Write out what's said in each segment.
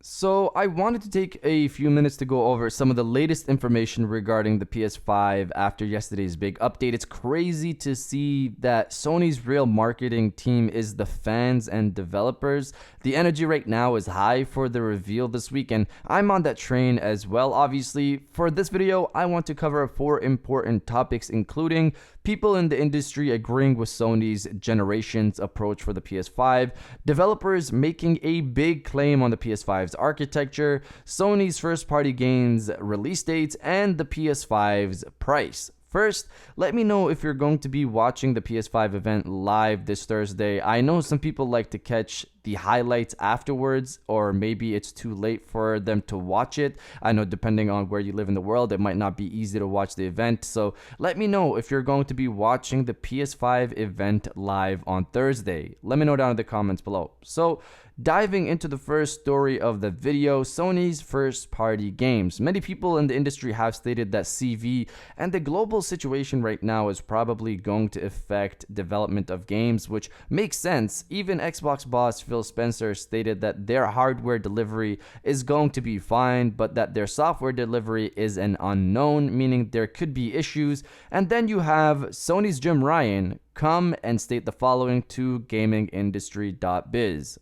So I wanted to take a few minutes to go over some of the latest information regarding the PS5 after yesterday's big update. It's crazy to see that Sony's real marketing team is the fans and developers. The energy right now is high for the reveal this week, and I'm on that train as well. Obviously, for this video, I want to cover 4 important topics, including people in the industry agreeing with Sony's generations approach for the PS5, developers making a big claim on the PS5's architecture, Sony's first-party games release dates, and the PS5's price. First, let me know if you're going to be watching the PS5 event live this Thursday. I know some people like to catch the highlights afterwards, or maybe it's too late for them to watch it. I know depending on where you live in the world, it might not be easy to watch the event. So let me know if you're going to be watching the PS5 event live on Thursday. Let me know down in the comments below. So diving into the first story of the video, Sony's first-party games. Many people in the industry have stated that CV and the global situation right now is probably going to affect development of games, which makes sense. Even Xbox boss Phil Spencer stated that their hardware delivery is going to be fine, but that their software delivery is an unknown, meaning there could be issues. And then you have Sony's Jim Ryan come and state the following to gamingindustry.biz.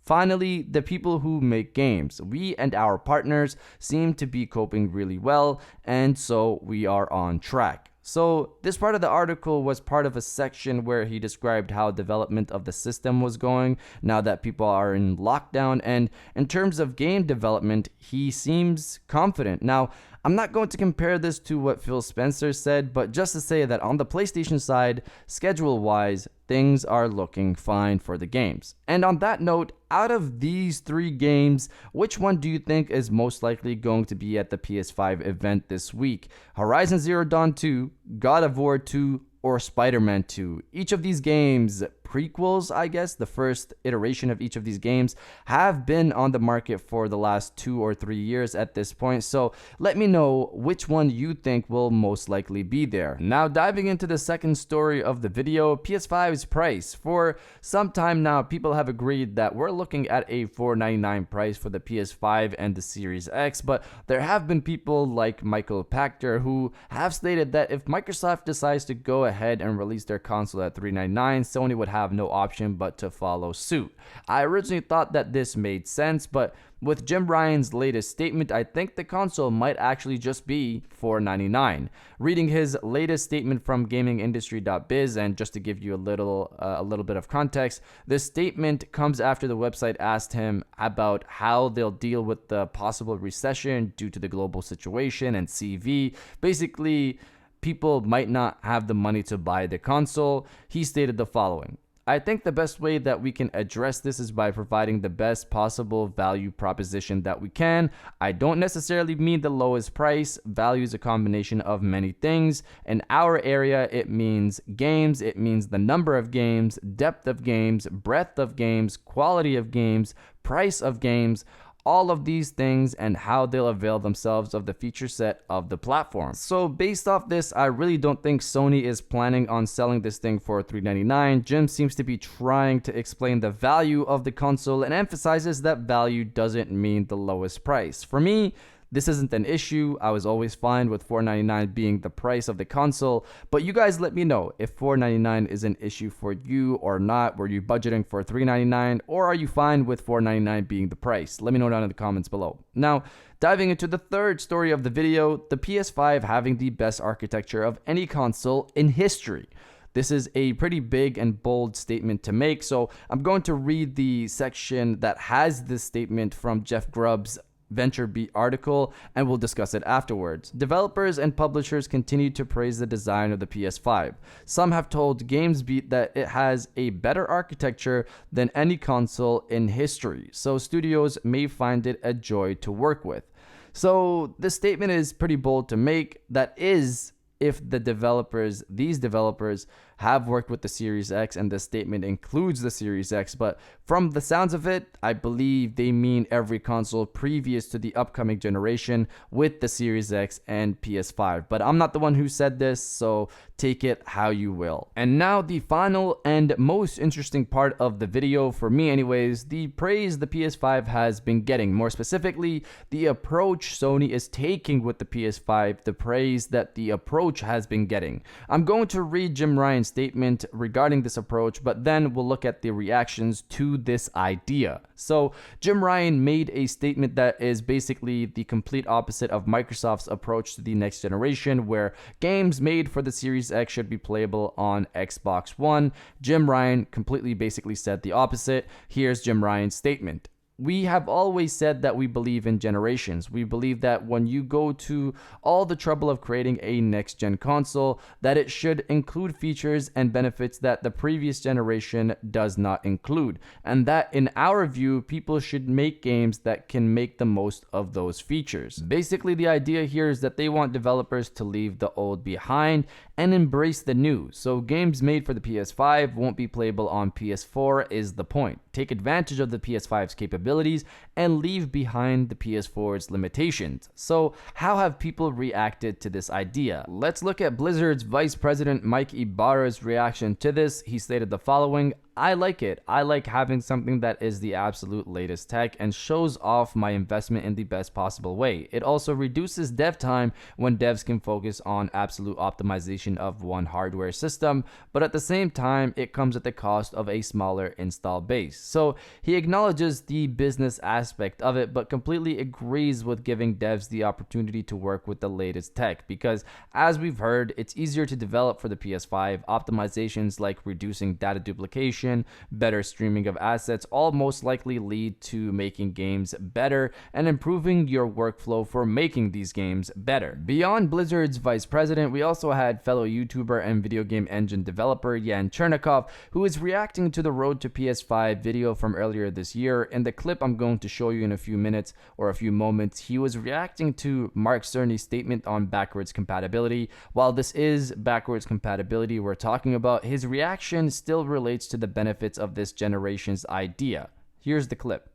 Finally, the people who make games. We and our partners seem to be coping really well, and so we are on track. So this part of the article was part of a section where he described how development of the system was going now that people are in lockdown, and in terms of game development, he seems confident. Now, I'm not going to compare this to what Phil Spencer said, but just to say that on the PlayStation side, schedule-wise, things are looking fine for the games. And on that note, out of these 3 games, which one do you think is most likely going to be at the PS5 event this week? Horizon Zero Dawn 2, God of War 2, or Spider-Man 2? Each of these games, prequels, I guess, the first iteration of each of these games, have been on the market for the last 2 or 3 years at this point. So let me know which one you think will most likely be there. Now diving into the second story of the video, PS5's price. For some time now, people have agreed that we're looking at a $499 price for the PS5 and the Series X, but there have been people like Michael Pachter who have stated that if Microsoft decides to go ahead and release their console at $399, Sony would have no option but to follow suit. I originally thought that this made sense, but with Jim Ryan's latest statement, I think the console might actually just be $499. Reading his latest statement from gamingindustry.biz, and just to give you a little bit of context, this statement comes after the website asked him about how they'll deal with the possible recession due to the global situation and CV. Basically, people might not have the money to buy the console. He stated the following: I think the best way that we can address this is by providing the best possible value proposition that we can. I don't necessarily mean the lowest price. Value is a combination of many things. In our area, it means games, it means the number of games, depth of games, breadth of games, quality of games, price of games, all of these things, and how they'll avail themselves of the feature set of the platform. So based off this, I really don't think Sony is planning on selling this thing for $399. Jim seems to be trying to explain the value of the console and emphasizes that value doesn't mean the lowest price. For me, this isn't an issue. I was always fine with $499 being the price of the console, but you guys let me know if $499 is an issue for you or not. Were you budgeting for $399, or are you fine with $499 being the price? Let me know down in the comments below. Now, diving into the third story of the video, the PS5 having the best architecture of any console in history. This is a pretty big and bold statement to make, so I'm going to read the section that has this statement from Jeff Grubb's VentureBeat article, and we'll discuss it afterwards. Developers and publishers continue to praise the design of the PS5. Some have told GamesBeat that it has a better architecture than any console in history, so studios may find it a joy to work with. So this statement is pretty bold to make. That is, if these developers have worked with the Series X, and the statement includes the Series X, but from the sounds of it, I believe they mean every console previous to the upcoming generation with the Series X and PS5. But I'm not the one who said this, so take it how you will. And now the final and most interesting part of the video, for me anyways, the praise the PS5 has been getting. More specifically, the approach Sony is taking with the PS5, the praise that the approach has been getting. I'm going to read Jim Ryan's statement regarding this approach, but then we'll look at the reactions to this idea. So Jim Ryan made a statement that is basically the complete opposite of Microsoft's approach to the next generation, where games made for the Series X should be playable on Xbox One. Jim Ryan completely basically said the opposite. Here's Jim Ryan's statement. We have always said that we believe in generations. We believe that when you go to all the trouble of creating a next-gen console, that it should include features and benefits that the previous generation does not include. And that, in our view, people should make games that can make the most of those features. Basically, the idea here is that they want developers to leave the old behind and embrace the new. So games made for the PS5 won't be playable on PS4 is the point. Take advantage of the PS5's capabilities and leave behind the PS4's limitations. So how have people reacted to this idea? Let's look at Blizzard's Vice President Mike Ibarra's reaction to this. He stated the following: I like it. I like having something that is the absolute latest tech and shows off my investment in the best possible way. It also reduces dev time when devs can focus on absolute optimization of one hardware system, but at the same time, it comes at the cost of a smaller install base. So he acknowledges the business aspect of it, but completely agrees with giving devs the opportunity to work with the latest tech, because as we've heard, it's easier to develop for the PS5. Optimizations like reducing data duplication, better streaming of assets, all most likely lead to making games better and improving your workflow for making these games better. Beyond Blizzard's vice president, we also had fellow YouTuber and video game engine developer Yan Chernikov, who is reacting to the Road to PS5 video from earlier this year. In the clip I'm going to show you in a few minutes or a few moments, he was reacting to Mark Cerny's statement on backwards compatibility. While this is backwards compatibility we're talking about, his reaction still relates to the benefits of this generation's idea. Here's the clip.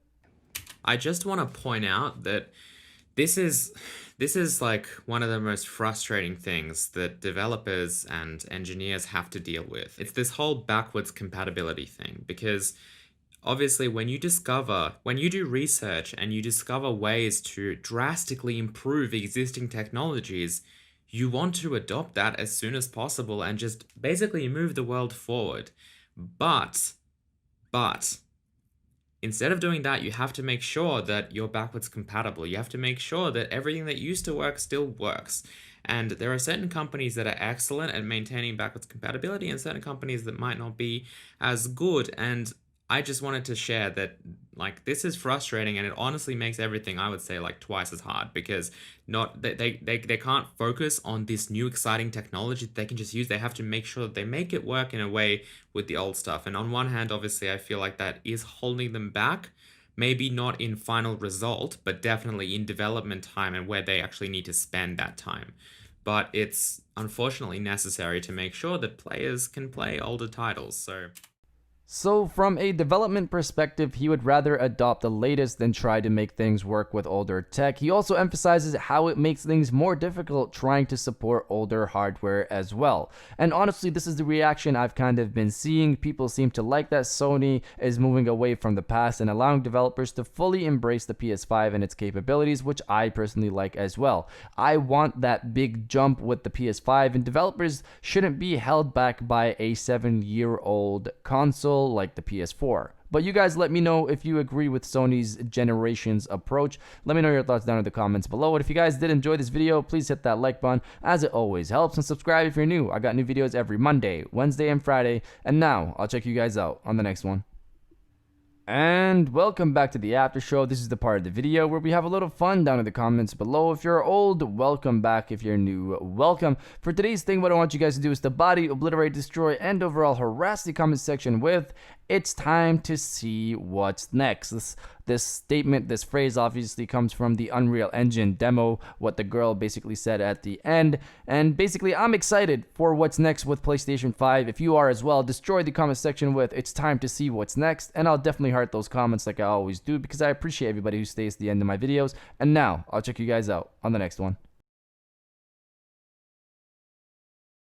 I just want to point out that this is like one of the most frustrating things that developers and engineers have to deal with. It's this whole backwards compatibility thing, because obviously when you do research and you discover ways to drastically improve existing technologies, you want to adopt that as soon as possible and just basically move the world forward. But instead of doing that, you have to make sure that you're backwards compatible. You have to make sure that everything that used to work still works. And there are certain companies that are excellent at maintaining backwards compatibility and certain companies that might not be as good. And I just wanted to share that, like, this is frustrating, and it honestly makes everything, I would say, like twice as hard, because they can't focus on this new exciting technology that they can just use. They have to make sure that they make it work in a way with the old stuff. And on one hand, obviously, I feel like that is holding them back, maybe not in final result, but definitely in development time and where they actually need to spend that time. But it's unfortunately necessary to make sure that players can play older titles. So from a development perspective, he would rather adopt the latest than try to make things work with older tech. He also emphasizes how it makes things more difficult trying to support older hardware as well. And honestly, this is the reaction I've kind of been seeing. People seem to like that Sony is moving away from the past and allowing developers to fully embrace the PS5 and its capabilities, which I personally like as well. I want that big jump with the PS5, and developers shouldn't be held back by a 7-year-old console like the PS4. But you guys let me know if you agree with Sony's generations approach. Let me know your thoughts down in the comments below. And if you guys did enjoy this video, please hit that like button, as it always helps, and subscribe if you're new. I got new videos every Monday, Wednesday, and Friday. And now I'll check you guys out on the next one. And welcome back to the after show. This is the part of the video where we have a little fun down in the comments below. If you're old, welcome back. If you're new, welcome. For today's thing, what I want you guys to do is to body, obliterate, destroy, and overall harass the comment section with it's time to see what's next. This statement, this phrase obviously comes from the Unreal Engine demo, what the girl basically said at the end. And basically, I'm excited for what's next with PlayStation 5. If you are as well, destroy the comment section with "it's time to see what's next," and I'll definitely heart those comments like I always do, because I appreciate everybody who stays to the end of my videos. And now, I'll check you guys out on the next one.